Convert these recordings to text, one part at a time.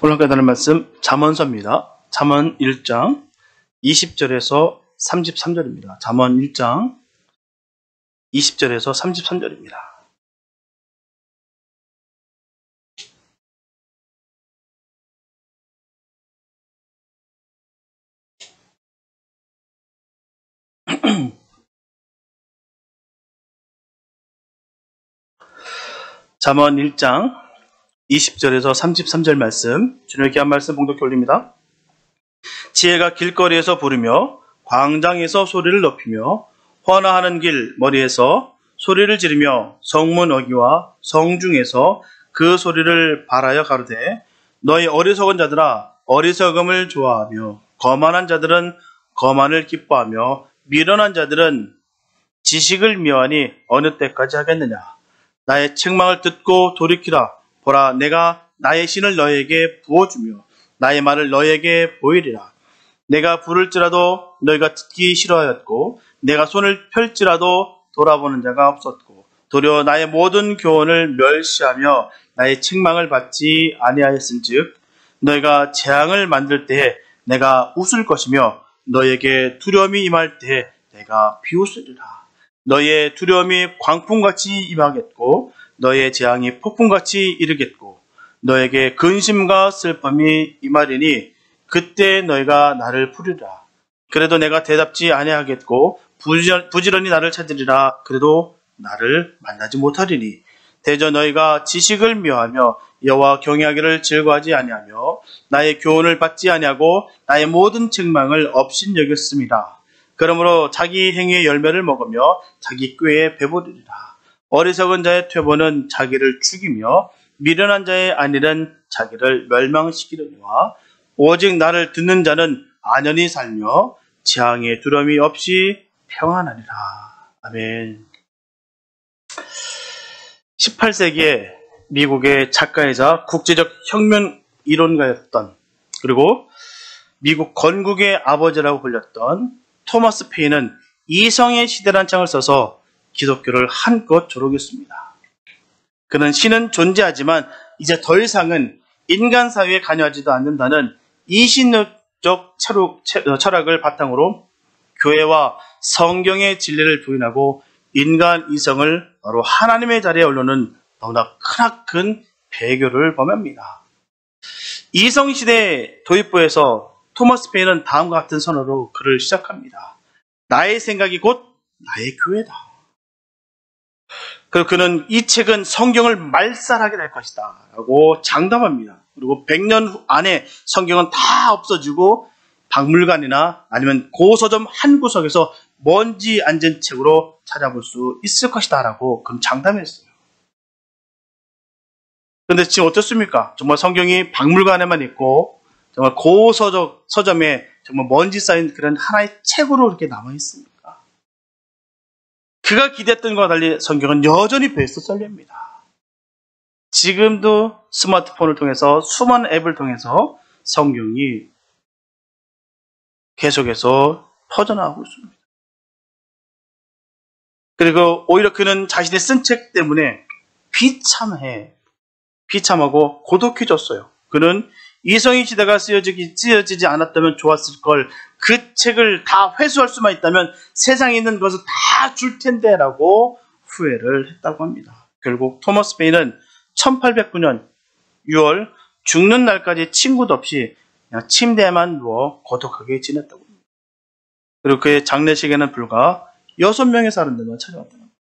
오늘 함께 나눌 말씀 잠언서입니다. 잠언 1장 20절에서 33절입니다. 잠언 1장 20절에서 33절입니다. 잠언 1장 20절에서 33절 말씀, 주님의 귀한 말씀 봉독해 올립니다. 지혜가 길거리에서 부르며 광장에서 소리를 높이며 헌화하는 길 머리에서 소리를 지르며 성문 어귀와 성중에서 그 소리를 발하여 가로되 너희 어리석은 자들아 어리석음을 좋아하며 거만한 자들은 거만을 기뻐하며 미련한 자들은 지식을 미워하니 어느 때까지 하겠느냐. 나의 책망을 듣고 돌이키라. 보라, 내가 나의 신을 너희에게 부어주며 나의 말을 너희에게 보이리라. 내가 부를지라도 너희가 듣기 싫어하였고 내가 손을 펼지라도 돌아보는 자가 없었고 도리어 나의 모든 교훈을 멸시하며 나의 책망을 받지 아니하였은즉 너희가 재앙을 만들 때에 내가 웃을 것이며 너희에게 두려움이 임할 때에 내가 비웃으리라. 너희의 두려움이 광풍같이 임하겠고 너희의 재앙이 폭풍같이 이르겠고 너에게 근심과 슬픔이 임하리니 그때 너희가 나를 부르리라. 그래도 내가 대답지 아니하겠고 부지런히 나를 찾으리라. 그래도 나를 만나지 못하리니 대저 너희가 지식을 미워하며 여호와 경외하기를 즐거워하지 아니하며 나의 교훈을 받지 아니하고 나의 모든 책망을 업신여겼습니다. 그러므로 자기 행위의 열매를 먹으며 자기 꾀에 배부르리라. 어리석은 자의 퇴보는 자기를 죽이며 미련한 자의 안일은 자기를 멸망시키려니와 오직 나를 듣는 자는 안연히 살며 재앙의 두려움이 없이 평안하리라. 아멘. 18세기에 미국의 작가이자 국제적 혁명 이론가였던 그리고 미국 건국의 아버지라고 불렸던 토마스 페인은 이성의 시대란 창을 써서 기독교를 한껏 조롱했습니다. 그는 신은 존재하지만 이제 더 이상은 인간 사회에 관여하지도 않는다는 이신론적 철학을 바탕으로 교회와 성경의 진리를 부인하고 인간 이성을 바로 하나님의 자리에 올려놓은 너무나 크나큰 배교를 범합니다. 이성시대 도입부에서 토마스 페인은 다음과 같은 선언으로 글을 시작합니다. 나의 생각이 곧 나의 교회다. 그리고 그는 이 책은 성경을 말살하게 될 것이다 라고 장담합니다. 그리고 100년 안에 성경은 다 없어지고 박물관이나 아니면 고서점 한 구석에서 먼지 앉은 책으로 찾아볼 수 있을 것이다 라고 그는 장담했어요. 그런데 지금 어떻습니까? 정말 성경이 박물관에만 있고 정말 고서점에 정말 먼지 쌓인 그런 하나의 책으로 이렇게 남아있습니다. 그가 기대했던 것과 달리 성경은 여전히 베스트셀러입니다. 지금도 스마트폰을 통해서 수많은 앱을 통해서 성경이 계속해서 퍼져나가고 있습니다. 그리고 오히려 그는 자신의 쓴 책 때문에 비참하고 고독해졌어요. 그는 이성의 시대가 쓰여지지 않았다면 좋았을 걸, 그 책을 다 회수할 수만 있다면 세상에 있는 것을 다 줄 텐데 라고 후회를 했다고 합니다. 결국 토마스 페인은 1809년 6월 죽는 날까지 친구도 없이 그냥 침대에만 누워 고독하게 지냈다고 합니다. 그리고 그의 장례식에는 불과 6명의 사람들만 찾아왔다고 합니다.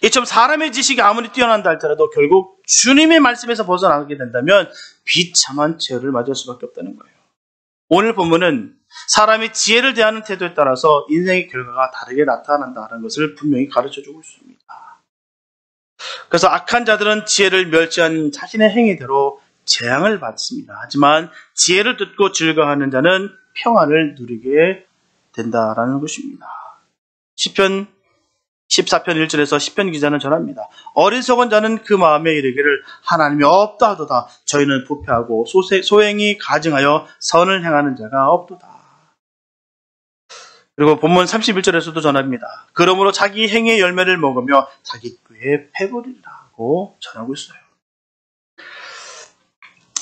이처럼 사람의 지식이 아무리 뛰어난다 할지라도 결국 주님의 말씀에서 벗어나게 된다면 비참한 죄를 맞을 수밖에 없다는 거예요. 오늘 본문은 사람이 지혜를 대하는 태도에 따라서 인생의 결과가 다르게 나타난다는 것을 분명히 가르쳐주고 있습니다. 그래서 악한 자들은 지혜를 멸시한 자신의 행위대로 재앙을 받습니다. 하지만 지혜를 듣고 즐거워하는 자는 평안을 누리게 된다라는 것입니다. 시편 14편 1절에서 시편 기자는 전합니다. 어리석은 자는 그 마음에 이르기를 하나님이 없다 하도다. 저희는 부패하고 소행이 가증하여 선을 행하는 자가 없도다. 그리고 본문 31절에서도 전합니다. 그러므로 자기 행위의 열매를 먹으며 자기 꾀에 패버리라고 전하고 있어요.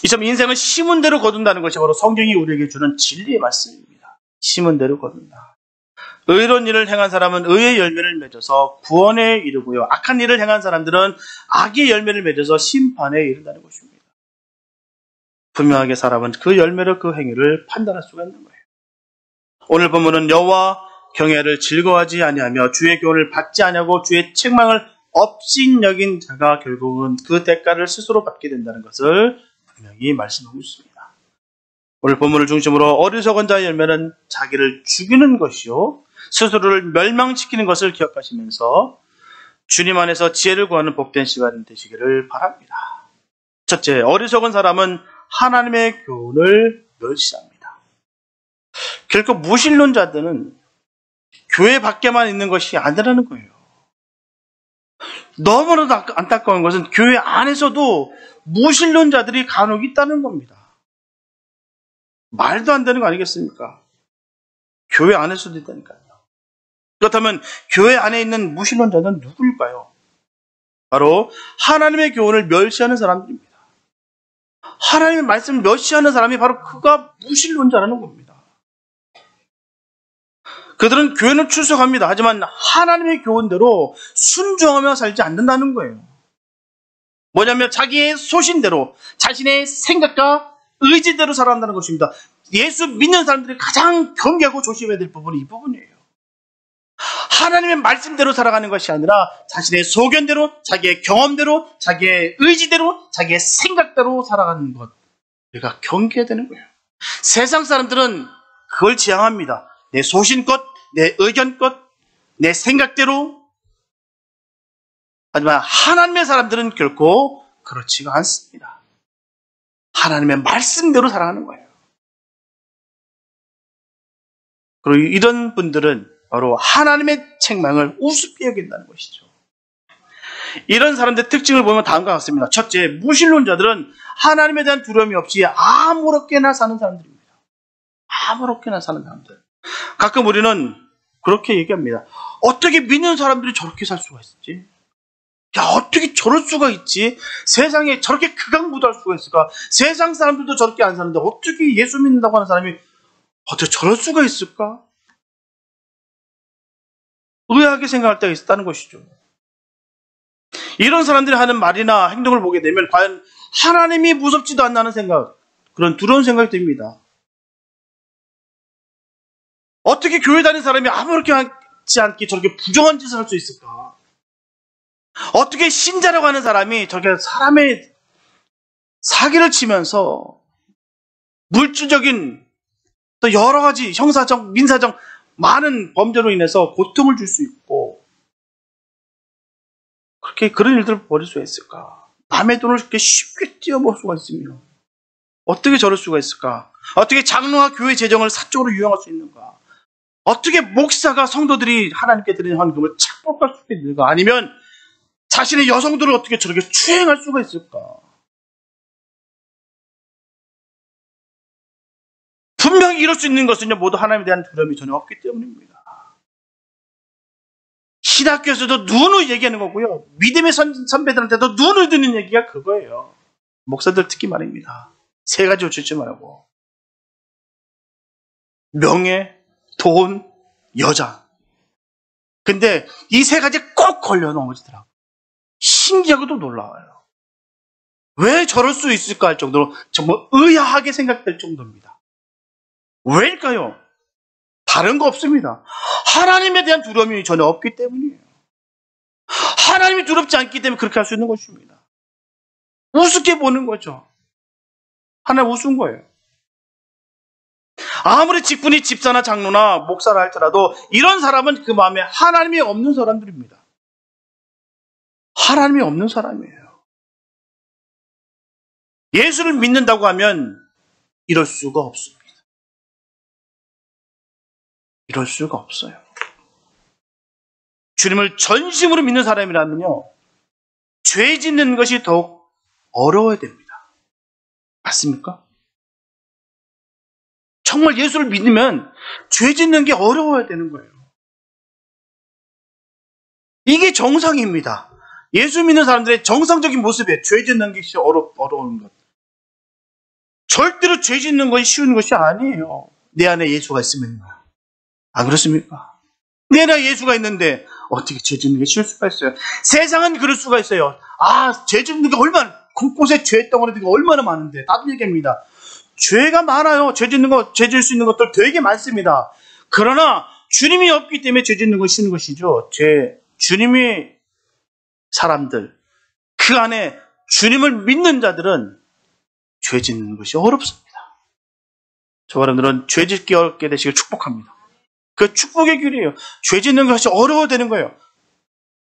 이처럼 인생은 심은 대로 거둔다는 것이 바로 성경이 우리에게 주는 진리의 말씀입니다. 심은 대로 거둔다. 의로운 일을 행한 사람은 의의 열매를 맺어서 구원에 이르고요. 악한 일을 행한 사람들은 악의 열매를 맺어서 심판에 이른다는 것입니다. 분명하게 사람은 그 열매로 그 행위를 판단할 수가 있는 거예요. 오늘 본문은 여호와 경외를 즐거워하지 아니하며 주의 교훈을 받지 아니하고 주의 책망을 업신여긴 자가 결국은 그 대가를 스스로 받게 된다는 것을 분명히 말씀하고 있습니다. 오늘 본문을 중심으로 어리석은 자의 열매는 자기를 죽이는 것이요 스스로를 멸망시키는 것을 기억하시면서 주님 안에서 지혜를 구하는 복된 시간 되시기를 바랍니다. 첫째, 어리석은 사람은 하나님의 교훈을 멸시합니다. 결코 무신론자들은 교회 밖에만 있는 것이 아니라는 거예요. 너무나도 안타까운 것은 교회 안에서도 무신론자들이 간혹 있다는 겁니다. 말도 안 되는 거 아니겠습니까? 교회 안에서도 있다니까요. 그렇다면 교회 안에 있는 무신론자는 누구일까요? 바로 하나님의 교훈을 멸시하는 사람들입니다. 하나님의 말씀을 멸시하는 사람이 바로 그가 무신론자라는 겁니다. 그들은 교회는 출석합니다. 하지만 하나님의 교훈대로 순종하며 살지 않는다는 거예요. 뭐냐면 자기의 소신대로 자신의 생각과 의지대로 살아간다는 것입니다. 예수 믿는 사람들이 가장 경계하고 조심해야 될 부분이 이 부분이에요. 하나님의 말씀대로 살아가는 것이 아니라 자신의 소견대로, 자기의 경험대로, 자기의 의지대로, 자기의 생각대로 살아가는 것. 우리가 경계해야 되는 거예요. 세상 사람들은 그걸 지향합니다. 내 소신껏, 내 의견껏, 내 생각대로. 하지만 하나님의 사람들은 결코 그렇지가 않습니다. 하나님의 말씀대로 살아가는 거예요. 그리고 이런 분들은 바로 하나님의 책망을 우습게 여긴다는 것이죠. 이런 사람들의 특징을 보면 다음과 같습니다. 첫째, 무신론자들은 하나님에 대한 두려움이 없이 아무렇게나 사는 사람들입니다. 아무렇게나 사는 사람들. 가끔 우리는 그렇게 얘기합니다. 어떻게 믿는 사람들이 저렇게 살 수가 있지? 야, 어떻게 저럴 수가 있지? 세상에 저렇게 극악무도할 수가 있을까? 세상 사람들도 저렇게 안 사는데 어떻게 예수 믿는다고 하는 사람이 어떻게 저럴 수가 있을까? 의아하게 생각할 때가 있다는 것이죠. 이런 사람들이 하는 말이나 행동을 보게 되면 과연 하나님이 무섭지도 않나는 생각, 그런 두려운 생각이 듭니다. 어떻게 교회 다니는 사람이 아무렇게 하지 않게 저렇게 부정한 짓을 할 수 있을까? 어떻게 신자라고 하는 사람이 저렇게 사람의 사기를 치면서 물질적인 또 여러 가지 형사적, 민사적 많은 범죄로 인해서 고통을 줄 수 있고 그렇게 그런 일들을 벌일 수가 있을까? 남의 돈을 그렇게 쉽게 띄어볼 수가 있으며 어떻게 저럴 수가 있을까? 어떻게 장로와 교회 재정을 사적으로 유용할 수 있는가? 어떻게 목사가 성도들이 하나님께 드리는 헌금을 착복할 수 있는가? 아니면 자신의 여성들을 어떻게 저렇게 추행할 수가 있을까? 분명히 이럴 수 있는 것은요, 모두 하나님에 대한 두려움이 전혀 없기 때문입니다. 신학교에서도 누누이 얘기하는 거고요. 믿음의 선배들한테도 누누이 듣는 얘기가 그거예요. 목사들 특히 말입니다. 세 가지 놓치지 말고. 명예, 돈, 여자. 근데 이 세 가지에 꼭 걸려 넘어지더라고요. 신기하고도 놀라워요. 왜 저럴 수 있을까 할 정도로 정말 의아하게 생각될 정도입니다. 왜일까요? 다른 거 없습니다. 하나님에 대한 두려움이 전혀 없기 때문이에요. 하나님이 두렵지 않기 때문에 그렇게 할 수 있는 것입니다. 우습게 보는 거죠. 하나님 우스운 거예요. 아무리 직분이 집사나 장로나 목사라 할지라도 이런 사람은 그 마음에 하나님이 없는 사람들입니다. 하나님이 없는 사람이에요. 예수를 믿는다고 하면 이럴 수가 없습니다. 이럴 수가 없어요. 주님을 전심으로 믿는 사람이라면요, 죄 짓는 것이 더욱 어려워야 됩니다. 맞습니까? 정말 예수를 믿으면 죄 짓는 게 어려워야 되는 거예요. 이게 정상입니다. 예수 믿는 사람들의 정상적인 모습이에요. 죄 짓는 것이 어려운 것. 절대로 죄 짓는 것이 쉬운 것이 아니에요. 내 안에 예수가 있으면요. 안 그렇습니까? 내 안에 예수가 있는데 어떻게 죄 짓는 게 쉬울 수가 있어요? 세상은 그럴 수가 있어요. 죄 짓는 게 얼마나, 곳곳에 죄 덩어리가 얼마나 많은데. 나도 얘기합니다. 죄가 많아요. 죄 짓는 거, 죄 질 수 있는 것들 되게 많습니다. 그러나 주님이 없기 때문에 죄 짓는 것이 쉬운 것이죠. 주님이 사람들, 그 안에 주님을 믿는 자들은 죄 짓는 것이 어렵습니다. 저 여러분들은 죄 짓기 어렵게 되시길 축복합니다. 그 축복의 길이에요. 죄 짓는 것이 어려워야 되는 거예요.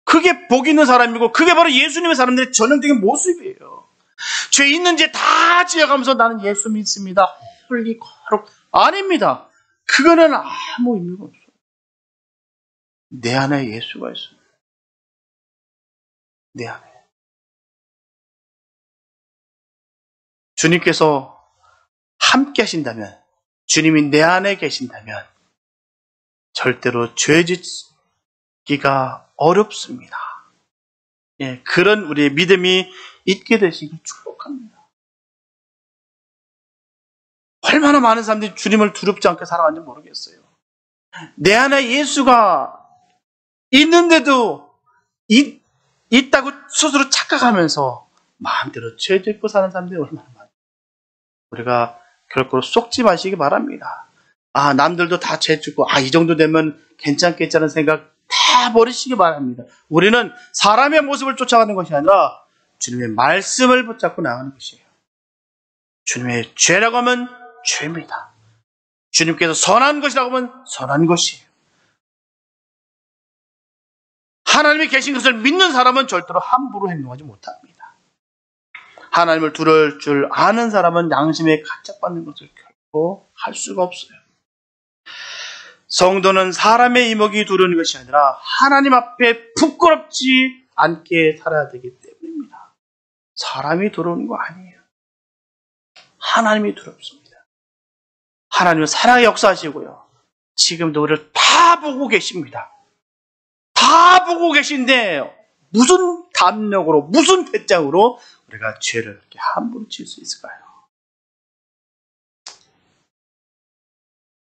그게 복 있는 사람이고 그게 바로 예수님의 사람들의 전형적인 모습이에요. 죄 있는 죄 다 지어가면서 나는 예수 믿습니다. 흘리고 아닙니다. 그거는 아무 의미가 없어요. 내 안에 예수가 있어요. 내 안에. 주님께서 함께 하신다면, 주님이 내 안에 계신다면 절대로 죄 짓기가 어렵습니다. 예, 그런 우리의 믿음이 있게 되시길 축복합니다. 얼마나 많은 사람들이 주님을 두렵지 않게 살아가는지 모르겠어요. 내 안에 예수가 있는데도 있다고 스스로 착각하면서 마음대로 죄 짓고 사는 사람들이 얼마나 많아요. 우리가 결코 속지 마시기 바랍니다. 남들도 다 죄 짓고 이 정도 되면 괜찮겠지 하는 생각 다 버리시기 바랍니다. 우리는 사람의 모습을 쫓아가는 것이 아니라 주님의 말씀을 붙잡고 나가는 것이에요. 주님의 죄라고 하면 죄입니다. 주님께서 선한 것이라고 하면 선한 것이에요. 하나님이 계신 것을 믿는 사람은 절대로 함부로 행동하지 못합니다. 하나님을 두려울 줄 아는 사람은 양심에 가책받는 것을 결코 할 수가 없어요. 성도는 사람의 이목이 두려운 것이 아니라 하나님 앞에 부끄럽지 않게 살아야 되기 때문입니다. 사람이 두려운 거 아니에요. 하나님이 두렵습니다. 하나님은 사랑의 역사하시고요. 지금도 우리를 다 보고 계십니다. 다 보고 계신데 무슨 담력으로, 무슨 배짱으로 우리가 죄를 이렇게 함부로 지을 수 있을까요?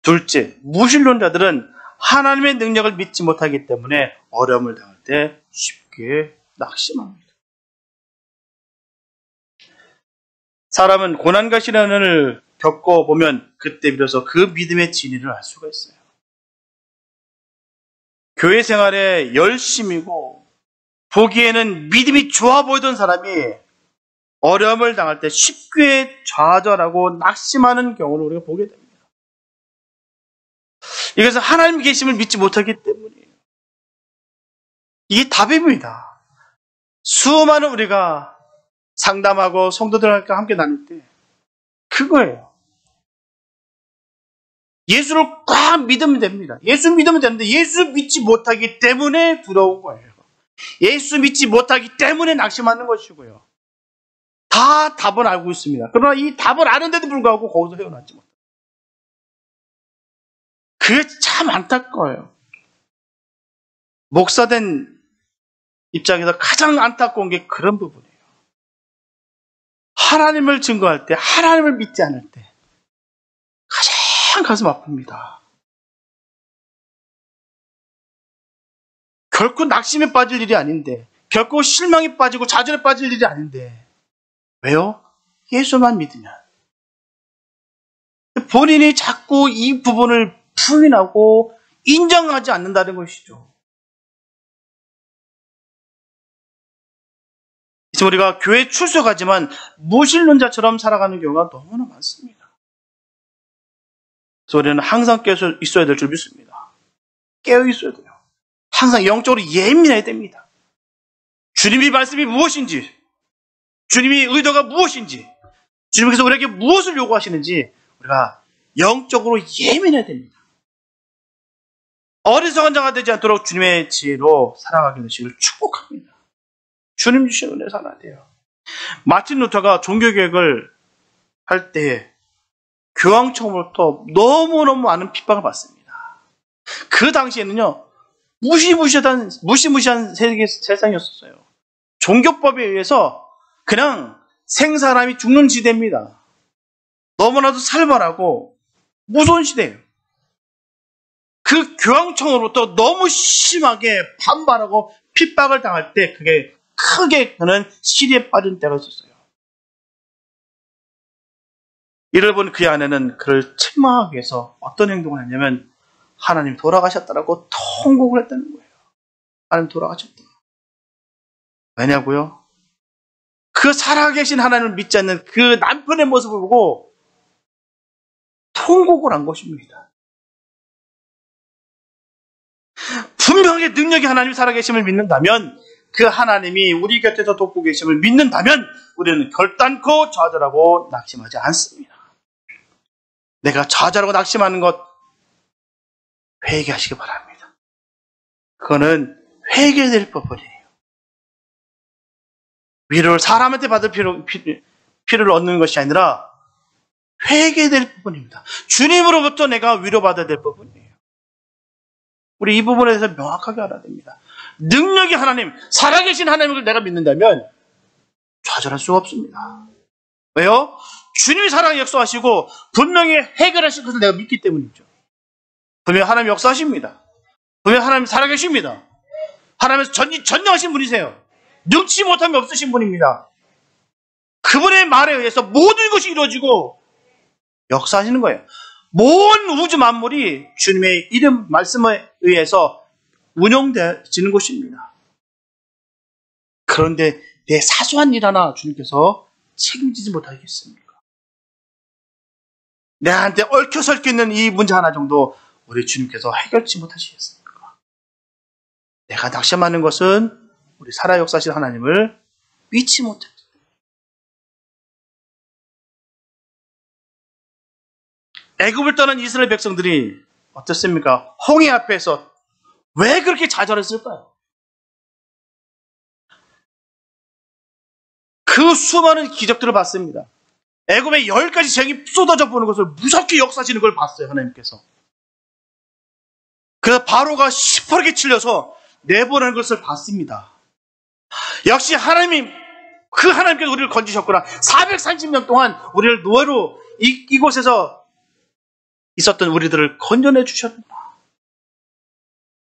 둘째, 무신론자들은 하나님의 능력을 믿지 못하기 때문에 어려움을 당할 때 쉽게 낙심합니다. 사람은 고난과 시련을 겪어보면 그때 비로소 그 믿음의 진리를 알 수가 있어요. 교회 생활에 열심이고 보기에는 믿음이 좋아 보이던 사람이 어려움을 당할 때 쉽게 좌절하고 낙심하는 경우를 우리가 보게 됩니다. 이것은 하나님 계심을 믿지 못하기 때문이에요. 이게 답입니다. 수많은 우리가 상담하고 성도들과 함께 나눌 때 그거예요. 예수를 꽉 믿으면 됩니다. 예수 믿으면 되는데 예수 믿지 못하기 때문에 두려운 거예요. 예수 믿지 못하기 때문에 낙심하는 것이고요. 다 답은 알고 있습니다. 그러나 이 답을 아는데도 불구하고 거기서 헤어나지 못해요. 그게 참 안타까워요. 목사된 입장에서 가장 안타까운 게 그런 부분이에요. 하나님을 증거할 때, 하나님을 믿지 않을 때 가장 가슴 아픕니다. 결코 낙심에 빠질 일이 아닌데, 결코 실망에 빠지고 좌절에 빠질 일이 아닌데, 왜요? 예수만 믿으면. 본인이 자꾸 이 부분을 부인하고 인정하지 않는다는 것이죠. 그래서 우리가 교회에 출석하지만 무신론자처럼 살아가는 경우가 너무나 많습니다. 그래서 우리는 항상 깨어 있어야 될 줄 믿습니다. 깨어 있어야 돼요. 항상 영적으로 예민해야 됩니다. 주님의 말씀이 무엇인지, 주님의 의도가 무엇인지, 주님께서 우리에게 무엇을 요구하시는지 우리가 영적으로 예민해야 됩니다. 어리석은 자가 되지 않도록 주님의 지혜로 살아가게 되시길 축복합니다. 주님 주신 은혜로 살아야 돼요. 마틴 루터가 종교개혁을 할 때 교황청으로부터 너무너무 많은 핍박을 받습니다. 그 당시에는요, 무시무시한 세상이었어요. 종교법에 의해서 그냥 생사람이 죽는 지대입니다. 너무나도 살벌하고 무서운 시대예요. 그 교황청으로부터 너무 심하게 반발하고 핍박을 당할 때 그게 크게 그는 시리에 빠진 때가 있었어요. 이를 본 그의 아내는 그를 책망하기 위해서 어떤 행동을 했냐면 하나님 돌아가셨다라고 통곡을 했다는 거예요. 하나님 돌아가셨다. 왜냐고요? 그 살아계신 하나님을 믿지 않는 그 남편의 모습을 보고 통곡을 한 것입니다. 분명히 능력이 하나님이 살아계심을 믿는다면, 그 하나님이 우리 곁에서 돕고 계심을 믿는다면 우리는 결단코 좌절하고 낙심하지 않습니다. 내가 좌절하고 낙심하는 것 회개하시기 바랍니다. 그거는 회개될 부분이에요. 위로를 사람한테 받을 필요를 얻는 것이 아니라 회개될 부분입니다. 주님으로부터 내가 위로받아야 될 부분이에요. 우리 이 부분에 대해서 명확하게 알아야 됩니다. 능력이 하나님, 살아계신 하나님을 내가 믿는다면 좌절할 수가 없습니다. 왜요? 주님이 살아 역사하시고 분명히 해결하실 것을 내가 믿기 때문이죠. 분명히 하나님이 역사하십니다. 분명히 하나님이 살아계십니다. 하나님께서 전능하신 분이세요. 능치 못함이 없으신 분입니다. 그분의 말에 의해서 모든 것이 이루어지고 역사하시는 거예요. 모든 우주 만물이 주님의 이름 말씀에 의해서 운영되어지는 것입니다. 그런데 내 사소한 일 하나 주님께서 책임지지 못하겠습니까? 내한테 얽혀설켜 있는 이 문제 하나 정도 우리 주님께서 해결치 못하시겠습니까? 내가 낙심하는 것은 우리 살아 역사하신 하나님을 믿지 못했기 때문에. 애굽을 떠난 이스라엘 백성들이 어떻습니까? 홍해 앞에서 왜 그렇게 좌절했을까요? 그 수많은 기적들을 봤습니다. 애굽에 10가지 쟁이 쏟아져 보는 것을 무섭게 역사하시는 걸 봤어요, 하나님께서. 그래서 바로가 시퍼렇게 찔려서 내보내는 것을 봤습니다. 역시 하나님이, 그 하나님께서 우리를 건지셨구나. 430년 동안 우리를 노예로 이곳에서 있었던 우리들을 건져내 주셨구나.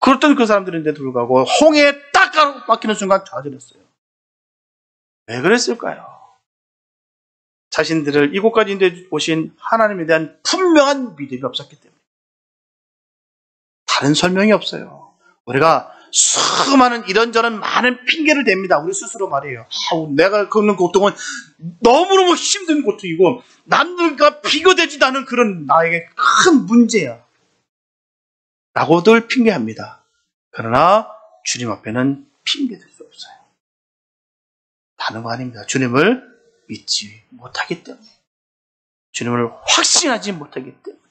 그랬던 그 사람들인데도 불구하고 홍해에 딱 가로막히는 순간 좌절했어요. 왜 그랬을까요? 자신들을 이곳까지 인도해 오신 하나님에 대한 분명한 믿음이 없었기 때문에. 다른 설명이 없어요. 우리가 수많은 이런저런 많은 핑계를 댑니다. 우리 스스로 말이에요. 내가 겪는 고통은 너무너무 힘든 고통이고 남들과 비교되지도 않은 그런 나에게 큰 문제야 라고들 핑계합니다. 그러나 주님 앞에는 핑계될 수 없어요. 다른 거 아닙니다. 주님을 믿지 못하기 때문에, 주님을 확신하지 못하기 때문에.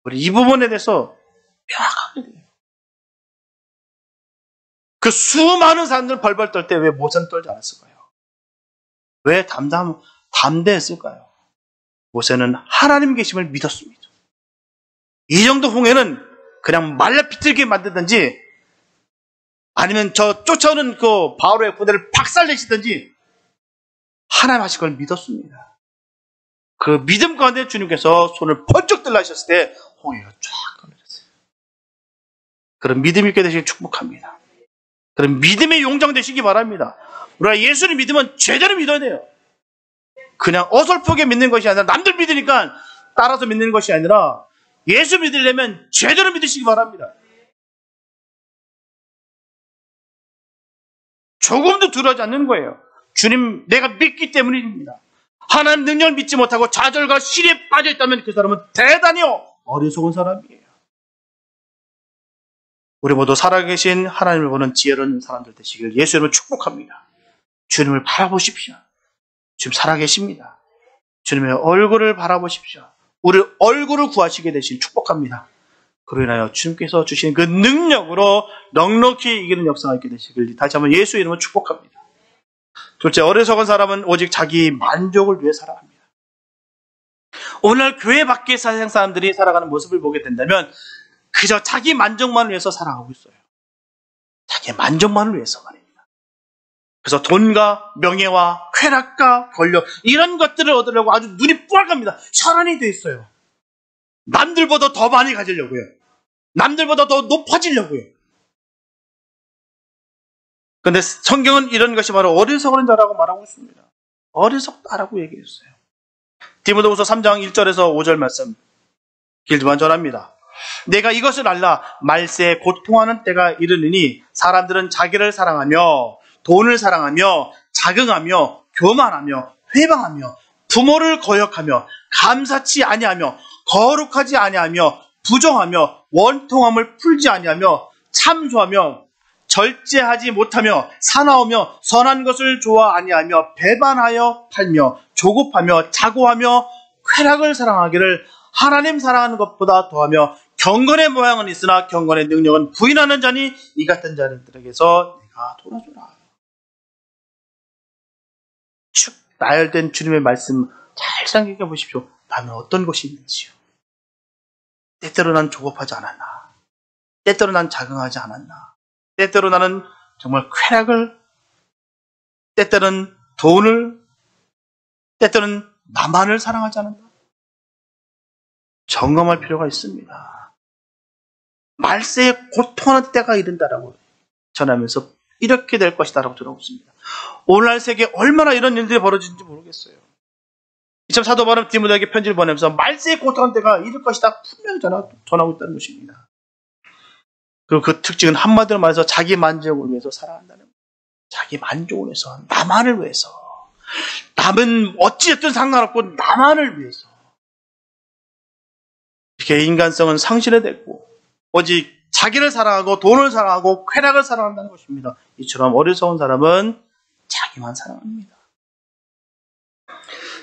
우리 이 부분에 대해서 명확하게 돼요. 그 수많은 사람들 벌벌 떨 때 왜 모세는 떨지 않았을까요? 왜 담대했을까요? 모세는 하나님 계심을 믿었습니다. 이 정도 홍해는 그냥 말라 비틀게 만들든지 아니면 저 쫓아오는 그 바로의 군대를 박살내시든지 하나님 하실 걸 믿었습니다. 그 믿음 가운데 주님께서 손을 번쩍 들라 하셨을 때 홍해가 쫙 끊어졌어요. 그런 믿음 있게 되시길 축복합니다. 그런 믿음의 용장 되시기 바랍니다. 우리가 예수를 믿으면 제대로 믿어야 돼요. 그냥 어설프게 믿는 것이 아니라 남들 믿으니까 따라서 믿는 것이 아니라 예수 믿으려면 제대로 믿으시기 바랍니다. 조금도 두려워하지 않는 거예요. 주님 내가 믿기 때문입니다. 하나님 능력을 믿지 못하고 좌절과 시리에 빠져있다면 그 사람은 대단히 어리석은 사람이에요. 우리 모두 살아계신 하나님을 보는 지혜로운 사람들 되시길 예수 이름으로 축복합니다. 주님을 바라보십시오. 지금 살아계십니다. 주님의 얼굴을 바라보십시오. 우리 얼굴을 구하시게 되신 축복합니다. 그로 인하여 주님께서 주신 그 능력으로 넉넉히 이기는 역사가 있게 되시길 다시 한번 예수 이름으로 축복합니다. 둘째, 어리석은 사람은 오직 자기 만족을 위해 살아갑니다. 오늘 교회 밖에 세상 사람들이 살아가는 모습을 보게 된다면 그저 자기 만족만을 위해서 살아가고 있어요. 자기 만족만을 위해서 말입니다. 그래서 돈과 명예와 쾌락과 권력 이런 것들을 얻으려고 아주 눈이 뿌락합니다. 혈안이 돼 있어요. 남들보다 더 많이 가지려고요. 남들보다 더 높아지려고요. 그런데 성경은 이런 것이 바로 어리석은 자라고 말하고 있습니다. 어리석다라고 얘기했어요. 디모데후서 3장 1절에서 5절 말씀 길지만 전합니다. 내가 이것을 알라 말세에 고통하는 때가 이르느니 사람들은 자기를 사랑하며 돈을 사랑하며 자긍하며 교만하며 회방하며 부모를 거역하며 감사치 아니하며 거룩하지 아니하며 부정하며 원통함을 풀지 아니하며 참소하며 절제하지 못하며 사나우며 선한 것을 좋아 아니하며 배반하여 팔며 조급하며 자고하며 쾌락을 사랑하기를 하나님 사랑하는 것보다 더하며 경건의 모양은 있으나 경건의 능력은 부인하는 자니 이 같은 자들에게서 내가 돌아주라. 축 나열된 주님의 말씀 잘 생각해 보십시오. 나는 어떤 것이 있는지요. 때때로 난 조급하지 않았나. 때때로 난 자긍하지 않았나. 때때로 나는 정말 쾌락을, 때때로는 돈을, 때때로는 나만을 사랑하지 않았나. 점검할 필요가 있습니다. 말세에 고통하는 때가 이른다라고 전하면서 이렇게 될 것이다라고 전하고 있습니다. 오늘날 세계에 얼마나 이런 일들이 벌어지는지 모르겠어요. 이참 사도 바울은 디모데에게 편지를 보내면서 말세에 고통하는 때가 이를 것이다 분명히 전하고 있다는 것입니다. 그리고 그 특징은 한마디로 말해서 자기 만족을 위해서 살아간다는 거예요. 자기 만족을 위해서, 나만을 위해서. 남은 어찌됐든 상관없고 나만을 위해서. 이렇게 인간성은 상실해됐고 오직 자기를 사랑하고 돈을 사랑하고 쾌락을 사랑한다는 것입니다. 이처럼 어리석은 사람은 자기만 사랑합니다.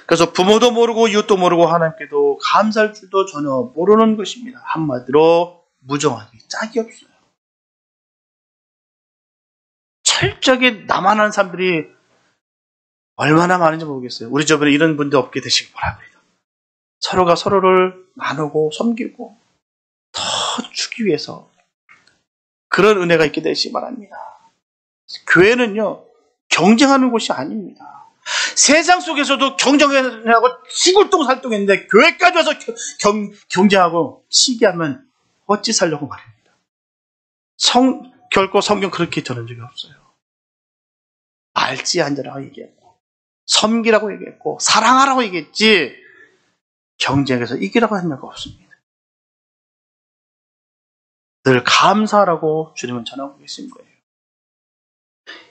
그래서 부모도 모르고 이웃도 모르고 하나님께도 감사할 줄도 전혀 모르는 것입니다. 한마디로 무정하기 짝이 없어요. 철저하게 나만 하는 사람들이 얼마나 많은지 모르겠어요. 우리 주변에 이런 분들 없게 되시기 바랍니다. 서로가 서로를 나누고 섬기고 더 주기 위해서 그런 은혜가 있게 되시기 바랍니다. 교회는요, 경쟁하는 곳이 아닙니다. 세상 속에서도 경쟁하고 시골동살동했는데 교회까지 와서 경쟁하고 시기하면 어찌 살려고 말입니다. 결코 성경 그렇게 전한 적이 없어요. 알지 앉으라고 얘기했고 섬기라고 얘기했고 사랑하라고 얘기했지 경쟁에서 이기라고 한 적 없습니다. 늘 감사하라고 주님은 전하고 계신 거예요.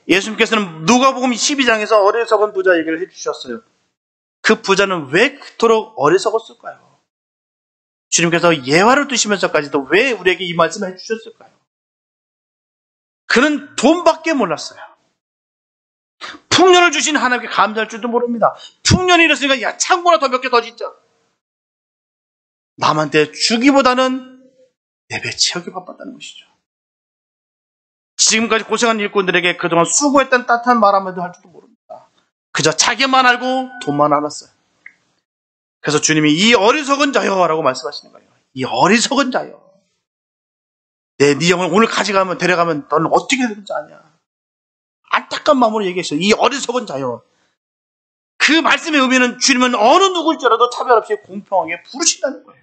예수님께서는 누가복음 12장에서 어리석은 부자 얘기를 해주셨어요. 그 부자는 왜 그토록 어리석었을까요? 주님께서 예화를 두시면서까지도 왜 우리에게 이 말씀을 해주셨을까요? 그는 돈밖에 몰랐어요. 풍년을 주신 하나님께 감사할 줄도 모릅니다. 풍년이 이랬으니까 야 창고나 더 몇 개 더 짓자. 남한테 주기보다는 내 배 채우기 바빴다는 것이죠. 지금까지 고생한 일꾼들에게 그동안 수고했다는 따뜻한 말 한마디도 할 줄도 모릅니다. 그저 자기만 알고 돈만 알았어요. 그래서 주님이 이 어리석은 자여라고 말씀하시는 거예요. 이 어리석은 자여. 네 영을 오늘 가져가면 데려가면 너는 어떻게 되는지 아냐. 안타까운 마음으로 얘기했어요. 이 어리석은 자여. 그 말씀의 의미는 주님은 어느 누구일지라도 차별 없이 공평하게 부르신다는 거예요.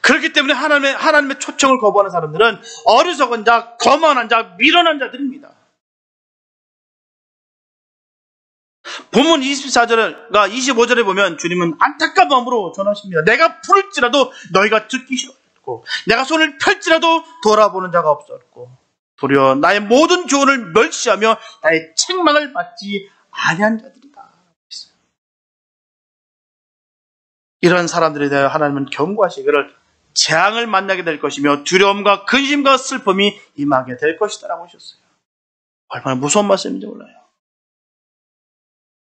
그렇기 때문에 하나님의 초청을 거부하는 사람들은 어리석은 자, 거만한 자, 미련한 자들입니다. 본문 24절과 25절에 보면 주님은 안타까운 마음으로 전하십니다. 내가 부를지라도 너희가 듣기 싫었고 내가 손을 펼지라도 돌아보는 자가 없었고 도리어 나의 모든 교훈을 멸시하며 나의 책망을 받지 아니한 자들이다. 이런 사람들에 대하여 하나님은 경고하시기를 재앙을 만나게 될 것이며 두려움과 근심과 슬픔이 임하게 될 것이다 라고 하셨어요. 얼마나 무서운 말씀인지 몰라요.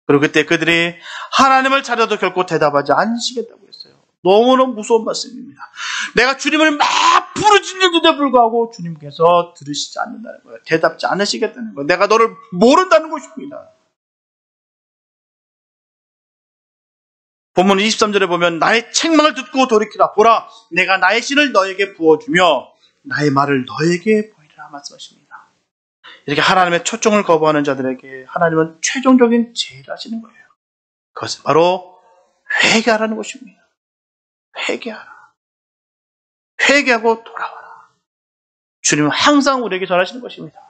그리고 그때 그들이 하나님을 찾아도 결코 대답하지 않으시겠다고 했어요. 너무너무 무서운 말씀입니다. 내가 주님을 막 부르짖는데도 불구하고 주님께서 들으시지 않는다는 거예요. 대답지 않으시겠다는 거예요. 내가 너를 모른다는 것입니다. 본문 23절에 보면 나의 책망을 듣고 돌이키라. 보라, 내가 나의 신을 너에게 부어주며 나의 말을 너에게 보이리라 말씀하십니다. 이렇게 하나님의 초청을 거부하는 자들에게 하나님은 최종적인 제의를 하시는 거예요. 그것은 바로 회개하라는 것입니다. 회개하라. 회개하고 돌아와라. 주님은 항상 우리에게 전하시는 것입니다.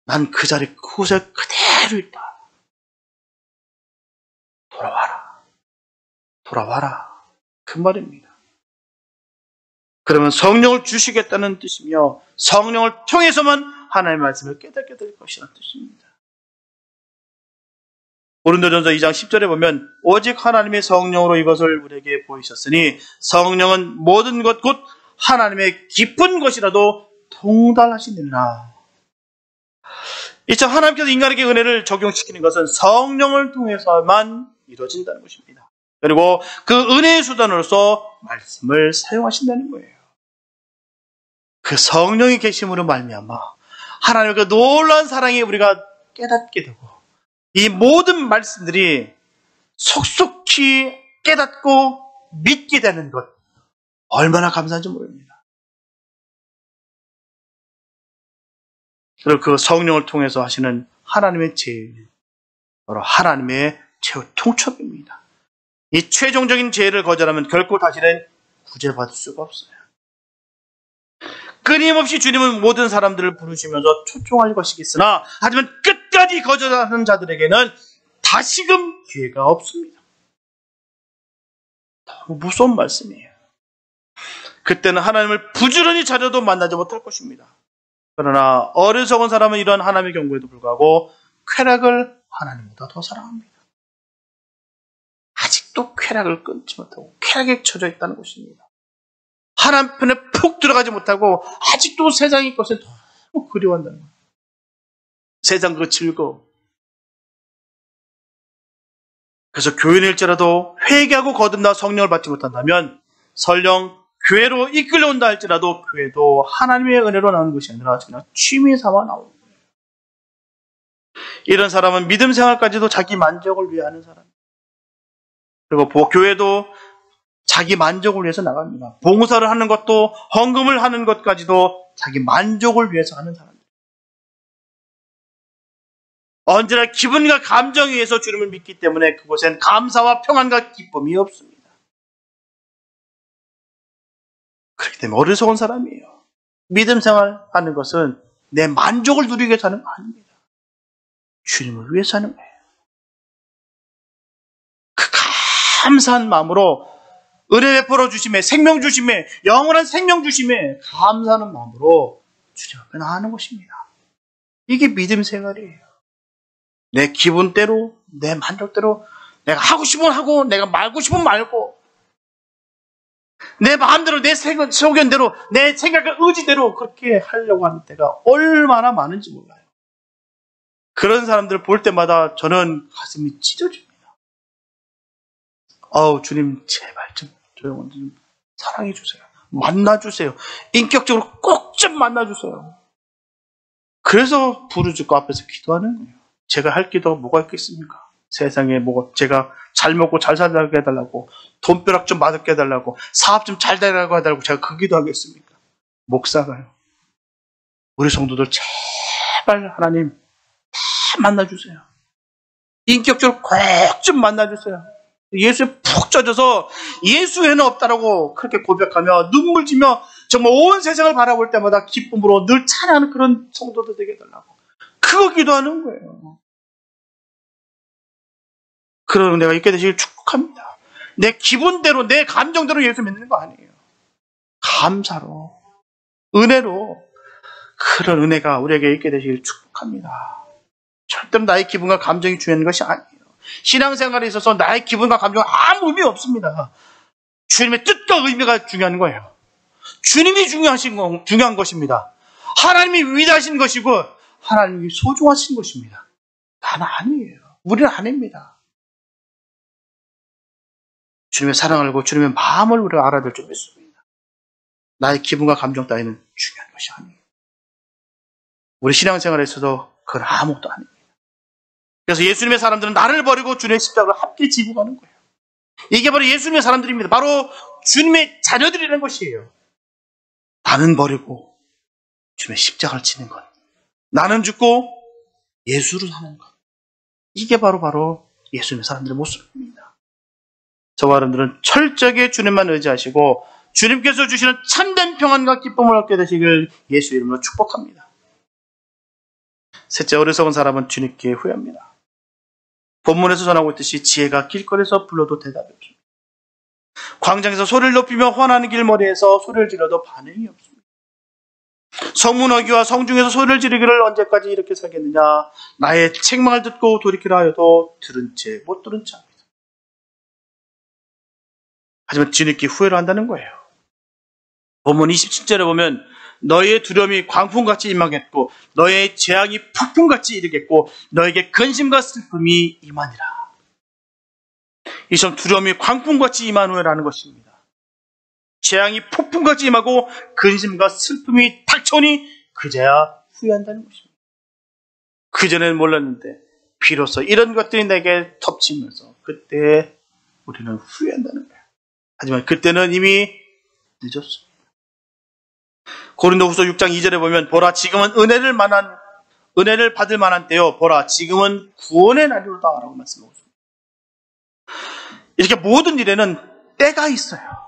난 그 자리 그곳에 그대로 있다. 돌아와라. 돌아와라. 그 말입니다. 그러면 성령을 주시겠다는 뜻이며 성령을 통해서만 하나님의 말씀을 깨닫게 될 것이라는 뜻입니다. 고린도전서 2장 10절에 보면 오직 하나님의 성령으로 이것을 우리에게 보이셨으니 성령은 모든 것 곧 하나님의 깊은 것이라도 통달하시느니라. 이처 하나님께서 인간에게 은혜를 적용시키는 것은 성령을 통해서만 이루어진다는 것입니다. 그리고 그 은혜의 수단으로서 말씀을 사용하신다는 거예요. 그 성령이 계심으로 말미암아 하나님의 그 놀라운 사랑에 우리가 깨닫게 되고 이 모든 말씀들이 속속히 깨닫고 믿게 되는 것 얼마나 감사한지 모릅니다. 그리고 그 성령을 통해서 하시는 하나님의 제일 바로 하나님의 최후 통첩입니다. 이 최종적인 제의를 거절하면 결코 다시는 구제받을 수가 없어요. 끊임없이 주님은 모든 사람들을 부르시면서 초청할 것이겠으나 하지만 끝까지 거절하는 자들에게는 다시금 기회가 없습니다. 무서운 말씀이에요. 그때는 하나님을 부지런히 찾아도 만나지 못할 것입니다. 그러나 어리석은 사람은 이러한 하나님의 경고에도 불구하고 쾌락을 하나님보다 더 사랑합니다. 아직도 쾌락을 끊지 못하고 쾌락에 처져 있다는 것입니다. 하나님 편에 푹 들어가지 못하고 아직도 세상의 것에 너무 그리워한다는 거예요. 세상 그 즐거움. 그래서 교인일지라도 회개하고 거듭나 성령을 받지 못한다면 설령 교회로 이끌려온다 할지라도 교회도 하나님의 은혜로 나오는 것이 아니라 그냥 취미 삼아 나오는 거예요. 이런 사람은 믿음 생활까지도 자기 만족을 위해 하는 사람. 그리고 교회도 자기 만족을 위해서 나갑니다. 봉사를 하는 것도 헌금을 하는 것까지도 자기 만족을 위해서 하는 사람들. 언제나 기분과 감정에 의해서 주님을 믿기 때문에 그곳엔 감사와 평안과 기쁨이 없습니다. 그렇기 때문에 어리석은 사람이에요. 믿음 생활하는 것은 내 만족을 누리기 위해서 하는 거 아닙니다. 주님을 위해서 하는 거예요. 그 감사한 마음으로 은혜 베풀어 주심에 생명 주심에 영원한 생명 주심에 감사하는 마음으로 주님 앞에 나가는 것입니다. 이게 믿음 생활이에요. 내 기분대로 내 만족대로 내가 하고 싶으면 하고 내가 말고 싶으면 말고 내 마음대로 내 소견대로 내 생각과 의지대로 그렇게 하려고 하는 때가 얼마나 많은지 몰라요. 그런 사람들을 볼 때마다 저는 가슴이 찢어집니다. 주님 제발 좀 사랑해 주세요. 만나주세요. 인격적으로 꼭 좀 만나주세요. 그래서 부르짖고 앞에서 기도하는 거예요. 제가 할 기도가 뭐가 있겠습니까? 세상에 제가 잘 먹고 잘 살게 해달라고 돈벼락 좀 맞게 해달라고 사업 좀 잘 되라고 해달라고 제가 그 기도하겠습니까? 목사가요. 우리 성도들 제발 하나님 다 만나주세요. 인격적으로 꼭 좀 만나주세요. 예수에 푹 젖어서 예수 외에는 없다라고 그렇게 고백하며 눈물 지며 정말 온 세상을 바라볼 때마다 기쁨으로 늘 찬양하는 그런 성도들 되게 해달라고 그거 기도하는 거예요. 그런 은혜가 있게 되시길 축복합니다. 내 기분대로 내 감정대로 예수 믿는 거 아니에요. 감사로 은혜로 그런 은혜가 우리에게 있게 되시길 축복합니다. 절대로 나의 기분과 감정이 중요한 것이 아니에요. 신앙생활에 있어서 나의 기분과 감정은 아무 의미 없습니다. 주님의 뜻과 의미가 중요한 거예요. 주님이 중요한 것입니다. 하나님이 위대하신 것이고 하나님이 소중하신 것입니다. 나는 아니에요. 우리는 아닙니다. 주님의 사랑을 알고 주님의 마음을 우리가 알아야 될 줄 믿습니다. 나의 기분과 감정 따위는 중요한 것이 아니에요. 우리 신앙생활에 있어서 그건 아무것도 아닙니다. 그래서 예수님의 사람들은 나를 버리고 주님의 십자가를 함께 지고 가는 거예요. 이게 바로 예수님의 사람들입니다. 바로 주님의 자녀들이라는 것이에요. 나는 버리고 주님의 십자가를 지는 것. 나는 죽고 예수로 사는 것. 이게 바로 예수님의 사람들의 모습입니다. 저와 여러분들은 철저하게 주님만 의지하시고 주님께서 주시는 참된 평안과 기쁨을 얻게 되시길 예수 이름으로 축복합니다. 셋째, 어리석은 사람은 뒤늦게 후회합니다. 본문에서 전하고 있듯이 지혜가 길거리에서 불러도 대답이 없습니다. 광장에서 소리를 높이며 환하는 길머리에서 소리를 질러도 반응이 없습니다. 성문 어귀와 성중에서 소리를 지르기를 언제까지 이렇게 살겠느냐. 나의 책망을 듣고 돌이키라 하여도 들은 채 못 들은 채 합니다. 하지만 뒤늦게 후회를 한다는 거예요. 본문 27절에 보면 너희의 두려움이 광풍같이 임하겠고 너희의 재앙이 폭풍같이 이르겠고 너에게 근심과 슬픔이 임하니라. 이처럼 두려움이 광풍같이 임한 후에라는 것입니다. 재앙이 폭풍같이 임하고 근심과 슬픔이 닥쳐오니 그제야 후회한다는 것입니다. 그전에는 몰랐는데 비로소 이런 것들이 내게 덮치면서 그때 우리는 후회한다는 거예요. 하지만 그때는 이미 늦었습니다. 고린도후서 6장 2절에 보면 보라 지금은 은혜를 받을 만한 때요. 보라 지금은 구원의 날이로다 라고 말씀하고 있습니다. 이렇게 모든 일에는 때가 있어요.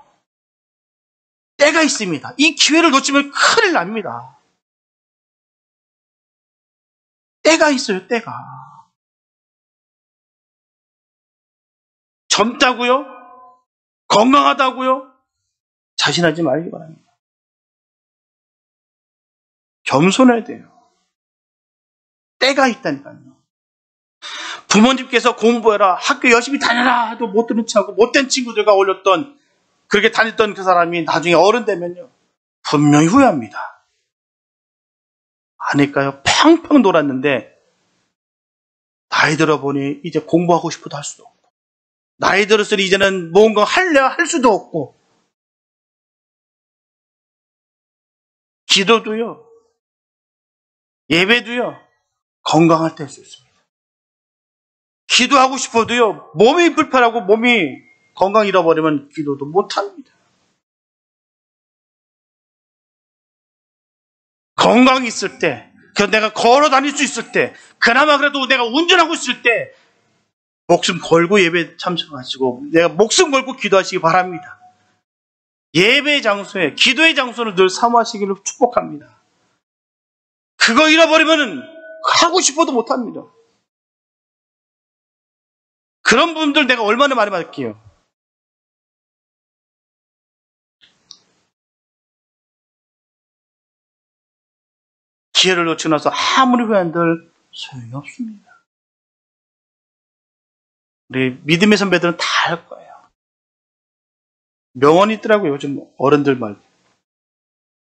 때가 있습니다. 이 기회를 놓치면 큰일 납니다. 때가 있어요. 때가. 젊다고요? 건강하다고요? 자신하지 말기 바랍니다. 겸손해야 돼요. 때가 있다니까요. 부모님께서 공부해라, 학교 열심히 다녀라 해도 못 들은 척하고 못된 친구들과 어울렸던 그렇게 다녔던 그 사람이 나중에 어른 되면요 분명히 후회합니다. 아닐까요? 팡팡 놀았는데 나이 들어보니 이제 공부하고 싶어도 할 수도 없고 나이 들었으니 이제는 뭔가 할래야 할 수도 없고 기도도요 예배도요 건강할 때 할 수 있습니다. 기도하고 싶어도요 몸이 불편하고 몸이 건강 잃어버리면 기도도 못합니다. 건강이 있을 때, 내가 걸어 다닐 수 있을 때, 그나마 그래도 내가 운전하고 있을 때 목숨 걸고 예배 참석하시고 내가 목숨 걸고 기도하시기 바랍니다. 예배 장소에, 기도의 장소는 늘 사모하시기를 축복합니다. 그거 잃어버리면 하고 싶어도 못합니다. 그런 분들 내가 얼마나 많이 받을게요. 기회를 놓치고 나서 아무리 후회한들 소용이 없습니다. 우리 믿음의 선배들은 다 할 거예요. 명언이 있더라고요. 요즘 어른들 말.